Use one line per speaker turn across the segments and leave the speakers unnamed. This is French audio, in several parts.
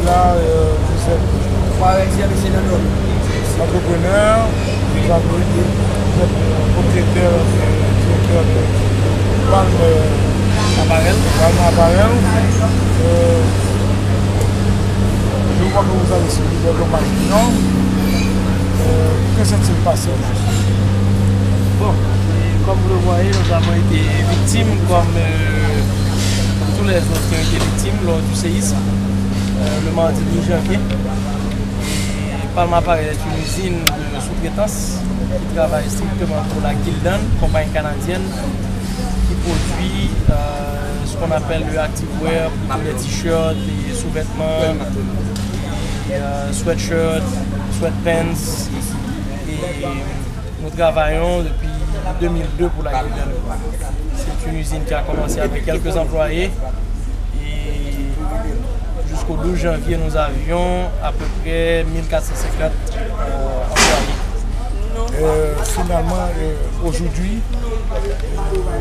là, vous êtes entrepreneur, vous êtes propriétaire et directeur de Palme Apparel. Je vois que vous avez suivi le compagnon. Que s'est-il passé?
Bon, comme vous le voyez, nous avons été victimes comme tous les autres qui ont été victimes lors du séisme le mardi 12 janvier. Palme Apparel est une usine de sous-traitance qui travaille strictement pour la Gildan, compagnie canadienne, qui produit ce qu'on appelle le activewear, les t-shirts, les sous-vêtements, sweatshirts, sweatpants. Et nous travaillons depuis 2002 pour la Gildan. C'est une usine qui a commencé avec quelques employés. Jusqu'au 12 janvier, nous avions à peu près 1450 employés.
Finalement, aujourd'hui,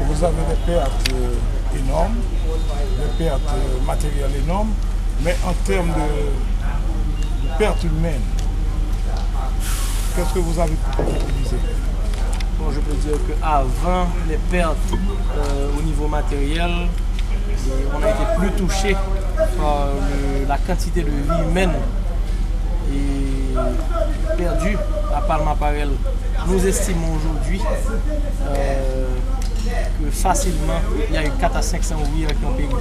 vous avez des pertes énormes, des pertes matérielles énormes, mais en termes de pertes humaines, qu'est-ce que vous avez pu utiliser?
Bon, je peux dire qu'avant les pertes au niveau matériel, on a été plus touché par la quantité de vie humaine et perdue à Palme Apparel. Nous estimons aujourd'hui que facilement il y a eu 4 à 500 ouvriers qui ont péri.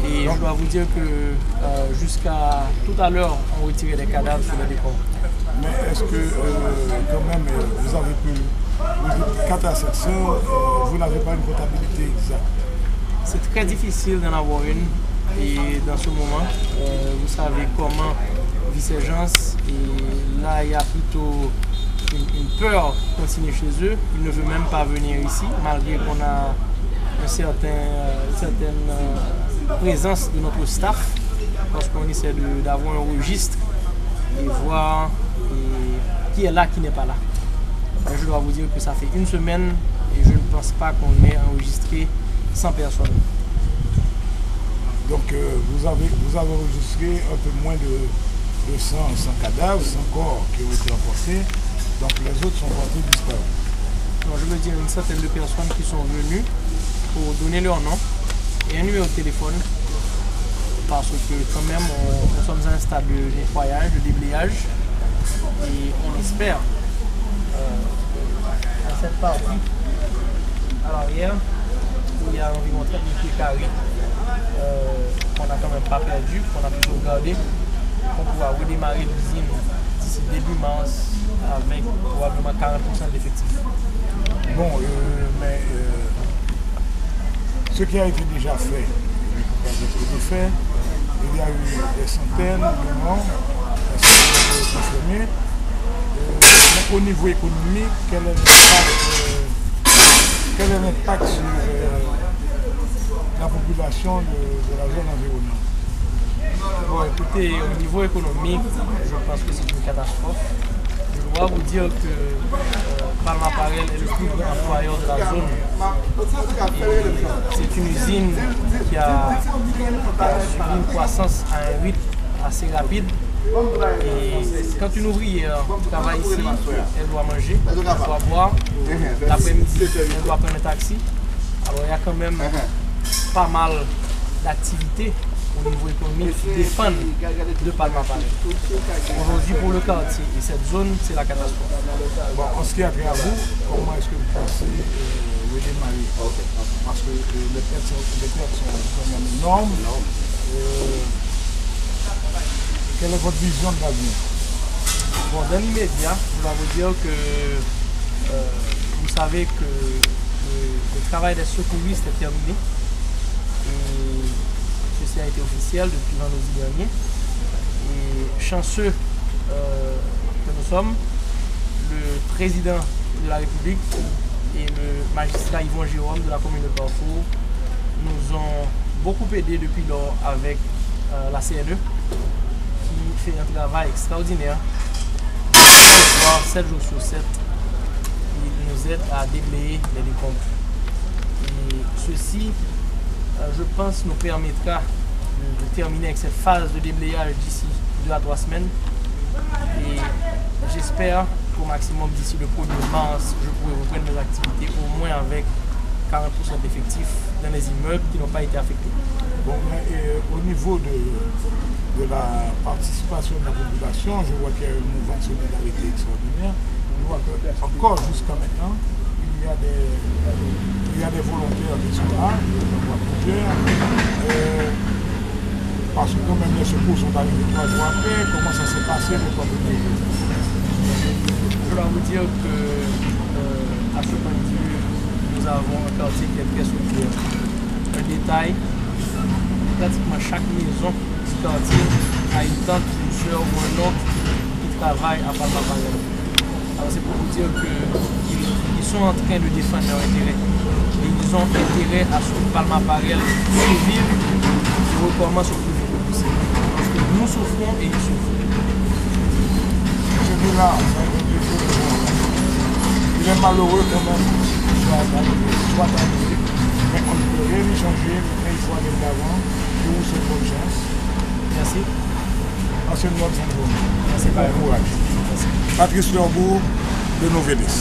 Et je dois vous dire que jusqu'à tout à l'heure, on retirait des cadavres sur les décombres.
Mais est-ce que quand même vous avez pu, vous dites 4 à 700, vous n'avez pas une comptabilité exacte?
C'est très difficile d'en avoir une et dans ce moment, vous savez comment vit ces gens et là il y a plutôt une peur de continuer chez eux. Ils ne veulent même pas venir ici malgré qu'on a une certaine présence de notre staff parce qu'on essaie d'avoir un registre et voir qui est là, qui n'est pas là. Mais je dois vous dire que ça fait une semaine et je ne pense pas qu'on ait enregistré 100 personnes.
Donc vous avez enregistré un peu moins de 100 cadavres, 100 corps qui ont été emportés, donc les autres sont portés disparus.
Donc, je veux dire une centaine de personnes qui sont venues pour donner leur nom et un numéro de téléphone parce que quand même nous sommes à un stade de nettoyage, de déblayage et on espère à cette partie à l'arrière où il y a environ 30 000 pieds carrés qu'on n'a quand même pas perdu, qu'on a plutôt gardé, qu'on pourra redémarrer l'usine d'ici début mars avec probablement 40% d'effectifs.
Bon, mais ce qui a été déjà fait, il y a eu des centaines de morts, des centaines de confirmés. Mais au niveau économique, quel est l'impact sur la population de la zone environnante?
Bon, écoutez, au niveau économique, je pense que c'est une catastrophe. Je dois vous dire que Palme Apparel est le plus grand employeur de la zone. C'est une usine qui a subi une croissance à un rythme assez rapide. Et quand une ouvrière travaille ici, elle doit manger, elle doit boire. L'après-midi, elle doit prendre un taxi. Alors il y a quand même pas mal d'activités au niveau économique qui dépendent de Palme Apparel. Aujourd'hui, pour le quartier et cette zone, c'est la catastrophe.
Bon, en ce qui a trait à vous, comment est-ce que vous pensez redémarrer? Parce que les pertes sont quand même énormes. Quelle est votre vision de l'avenir?
Bon, dans l'immédiat, je dois vous dire que vous savez que le travail des secouristes est terminé. Et ceci a été officiel depuis vendredi dernier. Et chanceux que nous sommes, le président de la République et le magistrat Yvon Jérôme de la commune de Carrefour nous ont beaucoup aidés depuis lors avec la CNE qui fait un travail extraordinaire. 7 jours sur 7, il nous aide à déblayer les décombres. Et ceci, je pense, nous permettra terminer avec cette phase de déblayage d'ici 2 à 3 semaines. Et j'espère qu'au maximum d'ici le 1er mars, je pourrai reprendre mes activités au moins avec 40% d'effectifs dans les immeubles qui n'ont pas été affectés.
Bon, mais, au niveau de la participation de la population, je vois qu'il y a un mouvement de solidarité extraordinaire. Je vois que encore jusqu'à maintenant, il y a des volontaires qui sont là, on voit plusieurs. Parce que même les secours sont arrivés 3 jours après, comment ça s'est passé de votre côté?
Je dois vous dire que à ce point de vue, nous avons un quartier qui est très solidaire. Un détail, pratiquement chaque maison du quartier a une tante, une soeur ou un oncle qui travaille à Palma Parel. Alors c'est pour vous dire qu'ils sont en train de défendre leurs intérêts. Et ils ont intérêt à ce que Palma Parel survive et recommence au plus vite possible. Parce que nous souffrons et ils souffrent.
Là, il est malheureux quand même soit arrivé, mais on ne peut rien y changer, mais il faut aller de l'avant. Je vous souhaite bonne chance.
Merci.
Anciennement,
Merci,
bon courage.
Merci.
Patrice Lorbourg de Novelis.